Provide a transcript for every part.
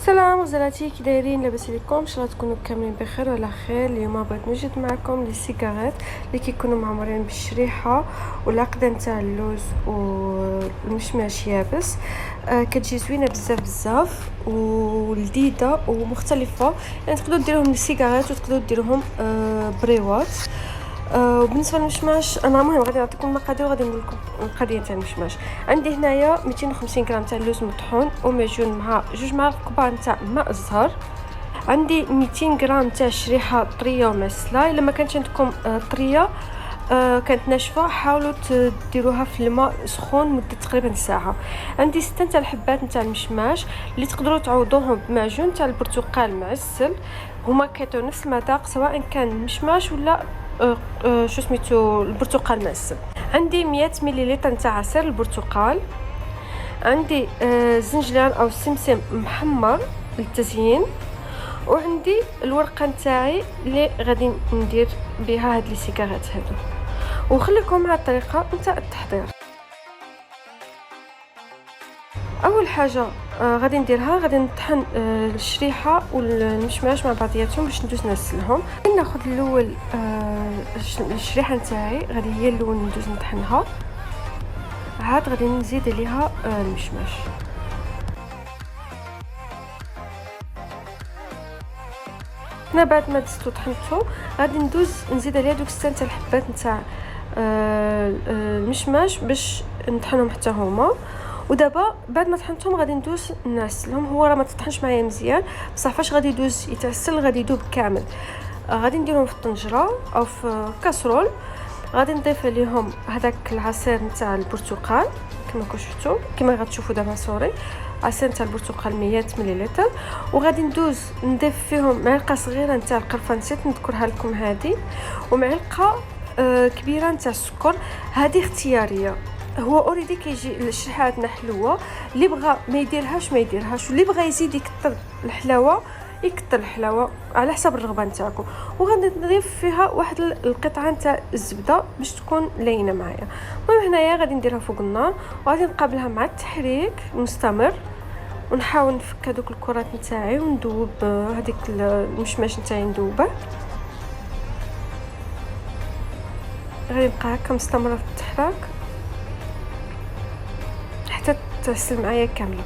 السلام غزالاتي، كي دايرين؟ لاباس عليكم؟ ان شاء الله تكونوا كاملين بخير وعلى خير. اليوم بغيت نوجد معكم لي سيجارات اللي كيكونوا معمرين بالشريحه والعقده نتاع اللوز والمشماش يابس. كتجي زوينه بزاف بزاف ولذيذه ومختلفه، يعني تقدروا ديروهم للسيجارات وتقدروا ديروهم بريوات. وبالنسبه للمشماش انا المهم غادي نعطيكم المقادير وغادي نقول لكم القضيه تاع المشماش. عندي هنايا 250 غرام تاع اللوز مطحون ومعجون مع 2 معالق كبار تاع ماء الزهر. عندي 200 غرام تاع شريحه طريه ومعسله. الا ما كانتش عندكم طريه كانت ناشفه حاولوا ديروها في الماء سخون مده تقريبا ساعه. عندي 6 تاع الحبات نتاع المشماش اللي تقدروا تعوضوهم بمعجون تاع البرتقال معسل، هما كيعطيو نفس المذاق سواء كان المشماش ولا شو سميتو البرتقال معسل. عندي 100 مليلتر نتاع عصير البرتقال. عندي زنجلان او سمسم محمر للتزيين. وعندي الورقه نتاعي اللي غادي ندير بها هاد لي سيجارات هادو. وخليكم مع الطريقه نتاع التحضير. اول حاجه غادي نديرها، غادي نطحن الشريحه والمشماش مع بعضياتهم باش ندوز نغسلهم. ناخذ الاول الشريحه نتاعي، غادي هي الاول ندوز نطحنها، عاد غادي نزيد عليها المشماش. هنا بعد ما دزتو طحنتو غادي ندوز نزيد عليها دوك 6 تاع الحبات نتاع المشماش باش نطحنهم حتى هما. ودابا بعد ما طحنتهم غادي ندوز نعسلهم. هو راه ما تطحنش معايا مزيان بصح فاش غادي يدوز يتعسل غادي يذوب كامل. غادي نديرهم في الطنجره او في كاسرول. غادي نضيف عليهم هذاك العصير نتاع البرتقال كما شفتوا، كما غتشوفوا دابا سوري، عصير نتاع البرتقال 100 مليلتر. وغادي ندوز نضيف فيهم معلقه صغيره نتاع القرفه، نسيت نذكرها لكم هذه، ومعلقه كبيره نتاع السكر. هذه اختياريه، هو اوريدي كيجي الشريحه حلوه، اللي بغى ما يديرهاش ما يديرهاش، واللي بغى يزيد يكثر الحلاوه يكثر الحلاوه على حسب الرغبه نتاعكم. وغادي نضيف فيها واحد القطعه نتاع الزبده باش تكون لينه معايا. المهم هنايا غادي نديرها فوق النار وغادي نقابلها مع التحريك المستمر، ونحاول نفك هذوك الكرات نتاعي وندوب هذيك المشماش نتاعي ندوبه. غادي نبقى هكا مستمره في التحراك حتى تغسل معايا كامله.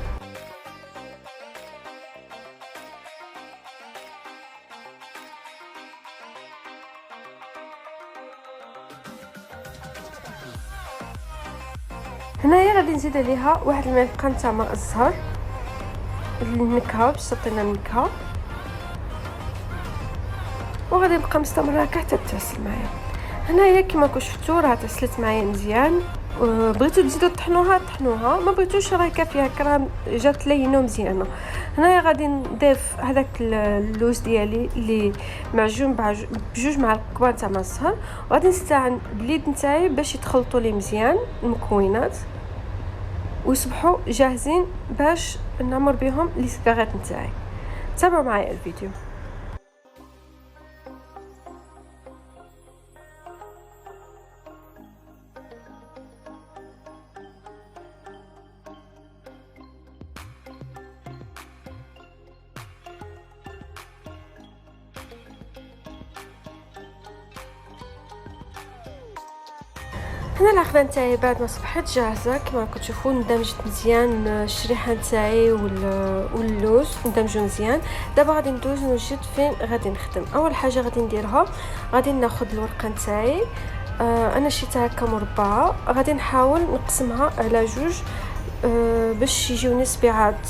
هنايا غادي نزيد عليها واحد المعلقه نتاع ماء الزهر للنكهه باش تعطينا النكهه، وغادي نبقى مستمره هكا حتى تغسل معايا. هنايا كما شفتوا راه تغسلت معايا مزيان. بغيتو تزيدوا طحنوها، ما بغيتوش راه كافيه هكا راه جات لينه مزيانه. هنايا غادي نضيف هذاك اللوز ديالي اللي معجون بجوج معالق كبار تاع ماء الزهر، وغادي نستعن باليد نتاعي باش يتخلطوا لي مزيان المكونات ويصبحوا جاهزين باش نعمر بهم لي سيجارات نتاعي. تابعوا معايا الفيديو. هنا العقده نتاعي بعد ما صبحت جاهزه كما كتشوفوا، اندمجت مزيان الشريحه نتاعي واللوز اندمجوا مزيان. دابا غادي ندوز نوجد فين غادي نخدم. اول حاجه غادي نديرها، غادي ناخذ الورقه نتاعي، انا شيتها هكا مربعه، غادي نحاول نقسمها على جوج باش يجيو نسبيعات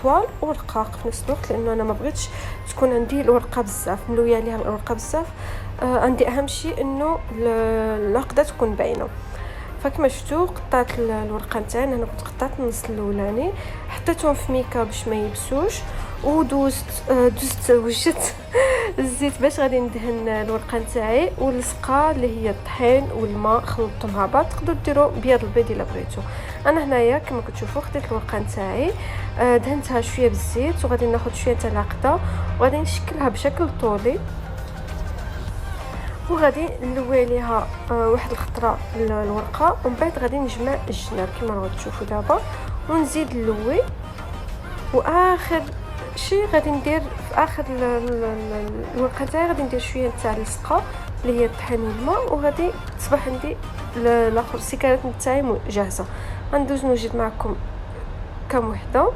طوال ورقاق في نفس الوقت، لانه انا ما بغيتش تكون عندي الورقه بزاف ملويه عليها الورقه بزاف. عندي اهم شيء انه العقده تكون باينه. فكما شفتوا قطعت الورقه نتاعي، انا كنت قطعت النص الاولاني، حطيتهم في ميكا باش ما يبسوش، ودوزت وجدت الزيت باش غادي ندهن الورقه نتاعي، واللصقه اللي هي الطحين والماء خلطتهم مع بعض. تقدروا ديروا بيض البيض الا بغيتو. انا هنايا كما كتشوفوا خديت الورقه نتاعي دهنتها شويه بالزيت، وغادي ناخذ شويه تاع العقده وغادي نشكلها بشكل طولي، وغادي نلوي عليها واحد الخطره الورقه، ومن بعد غادي نجمع الجناب كما راكم تشوفوا دابا ونزيد نلوي. واخر شي غادي ندير في اخر الورقه تاعي، غادي ندير شويه تاع اللصقه اللي هي طحين الماء، وغادي تصبح عندي الاخر السيكارات تاعي جاهزه. غندوز نوجد معكم كم وحده.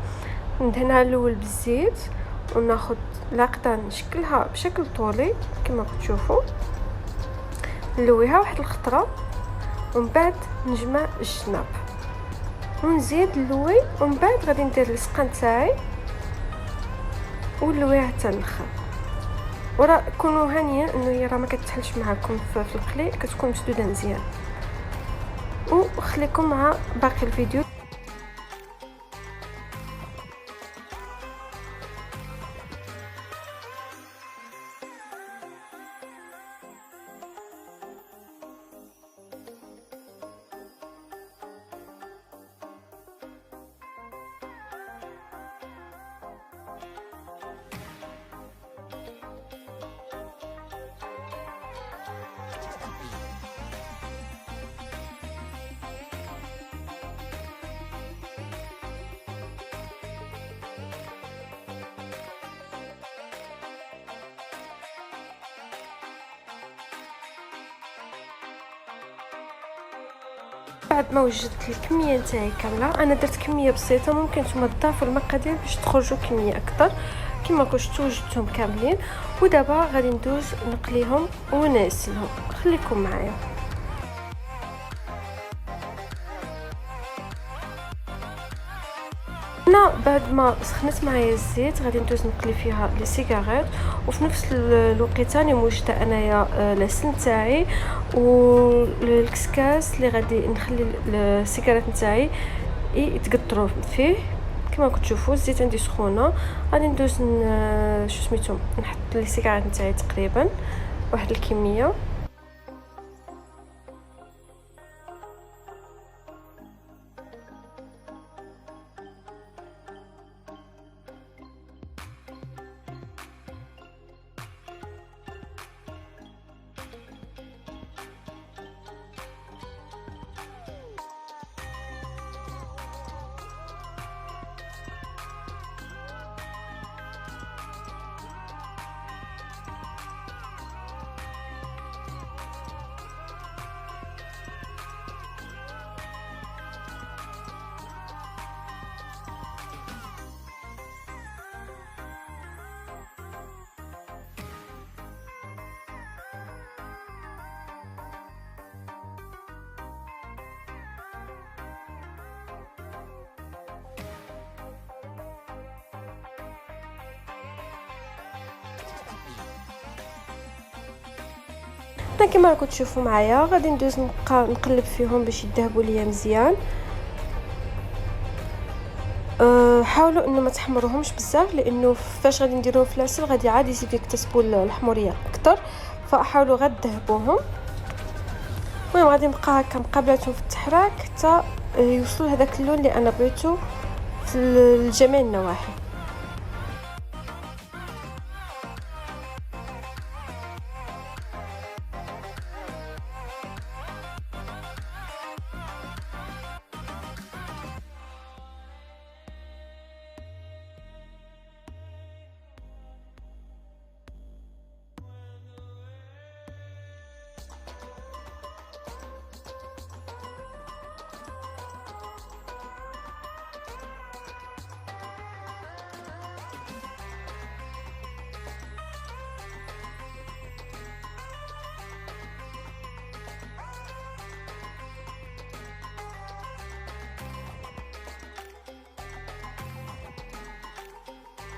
ندهنها الاول بالزيت وناخذ العقده نشكلها بشكل طولي كما كتشوفوا، نلويها واحد الخطره ومن بعد نجمع الجناب ونزيد نلوي، ومن بعد غادي ندير اللصقه تاعي ونلويها حتى الاخر. وراه كونوا هانيه انه هي راه ما كتحلش معكم في القلي، كتكون مسدوده مزيان. وخليكم مع باقي الفيديو. بعد ما وجدت الكميه نتاعي كامله، انا درت كميه بسيطه، ممكن نتوما تضافوا المقادير باش تخرجوا كميه اكثر كما كنتو وجدتهم كاملين. ودابا غادي ندوز نقليهم ونغسلهم، خليكم معايا. هنا بعد ما سخنت معايا الزيت غادي ندوز نقلي فيها لي سيجاريت، وفي نفس الوقت راني موجده انايا العسل نتاعي والكسكاس اللي غادي نخلي السيجاريت نتاعي يتقطروا فيه. كما كتشوفوا الزيت عندي سخونه، غادي ندوز شو سميتو نحط لي سيجاريت نتاعي تقريبا واحد الكميه. كما راكم تشوفوا معايا غادي ندوز نبقى نقلب فيهم باش يذهبوا ليا مزيان. حاولوا انه ما تحمروهمش بزاف، لانه فاش غادي نديروه في العسل غادي عاد يزيدوا يكتسبوا الحموريه اكثر، فحاولوا غير تذهبوهم. المهم غادي نبقى هكا مقابلاتهم في التحراك حتى يوصلوا لهذاك اللون اللي انا بغيتو في جميع النواحي.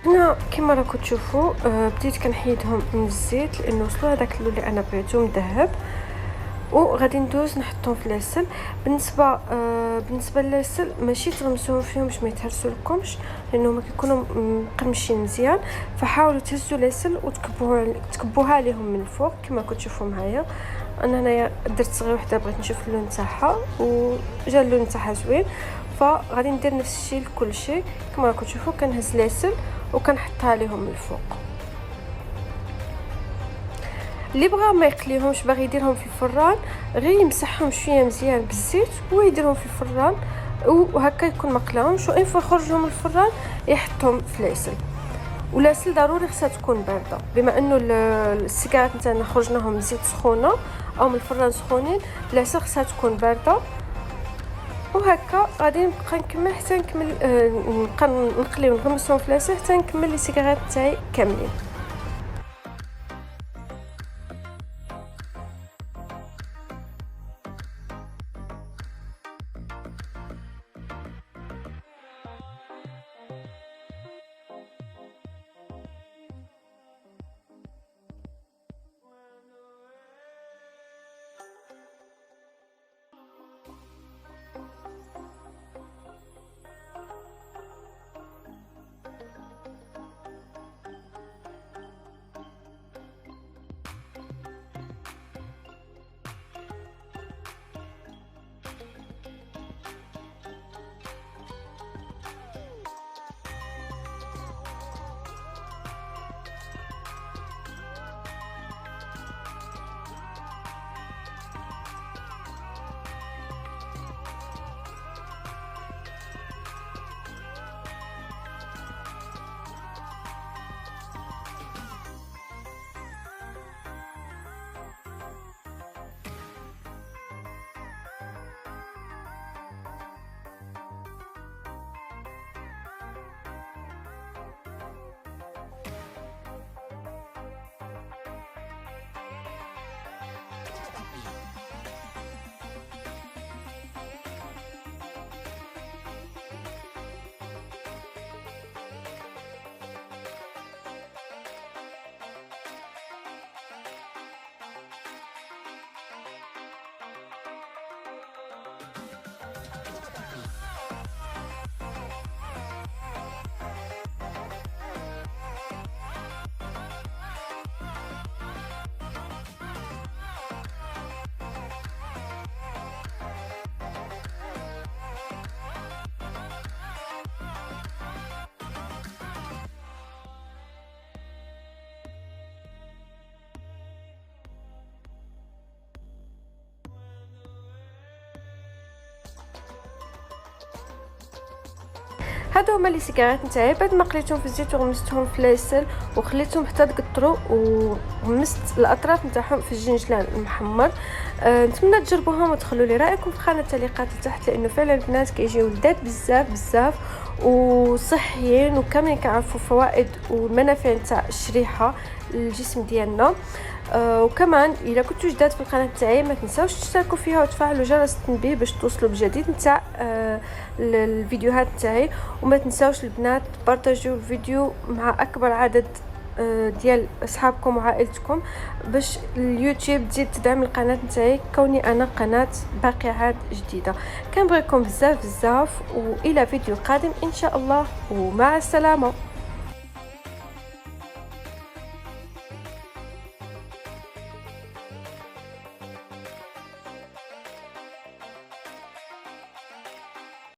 هنا كما راكم تشوفوا بديت كنحيدهم من الزيت لانه وصلوا هذاك اللون اللي انا بغيتو مذهب، وغادي ندوز نحطهم في العسل. بالنسبه للعسل ماشي تغمسوهم فيهم باش ما يتهرسوا لكمش، لانه كيكونوا مقرمشين مزيان، فحاولوا تهزوا العسل وتكبوها عليهم من الفوق كما كتشوفوا معايا. انا هنايا درت صغيره وحده بغيت نشوف اللون تاعها وجا اللون تاعها زوين، فغادي ندير نفس الشيء لكل شيء. كما راكم تشوفوا كنهز العسل وكنحطها عليهم من الفوق. اللي بغى ما يقليهمش باغي يديرهم في الفران غير يمسحهم شويه مزيان بالزيت ويديرهم في الفران وهكا يكون مقلاهمش، وان فوا يخرجهم من الفران يحطهم في العسل. ولا سل ضروري خصها تكون بارده، بما انه السيجارات نتاعنا خرجناهم من زيت سخونه او من الفران سخونين، العسل خصها تكون بارده. وهكا غادي نبقى نكمل حتى نكمل نبقى نقلي ونغمسهم في العسل حتى نكمل لي سيجارات تاعي كاملين. هادو هما لي سيجارات نتاعي بعد ما قليتهم في الزيت وغمستهم في العسل وخليتهم حتى تقطروا، وغمست الاطراف نتاعهم في الجنجلان المحمر. نتمنى تجربوهم وتخلوا لي رايكم في خانه التعليقات لتحت، لانه فعلا البنات كيجيو لذاذ بزاف بزاف وصحيين وكاملين كيعرفوا فوائد والمنافع نتاع الشريحه للجسم ديالنا. وكمان الا كنتوا جداد في القناه تاعي ما تنساوش تشتركوا فيها وتفعلوا جرس التنبيه باش توصلوا بجديد نتاع الفيديوهات تاعي. وما تنساوش البنات بارطاجيو الفيديو مع اكبر عدد ديال اصحابكم وعائلتكم باش اليوتيوب تزيد تدعم القناه نتاعي، كوني انا قناه باقي جديده. كنبغيكم بزاف بزاف، والى فيديو قادم ان شاء الله، ومع السلامه.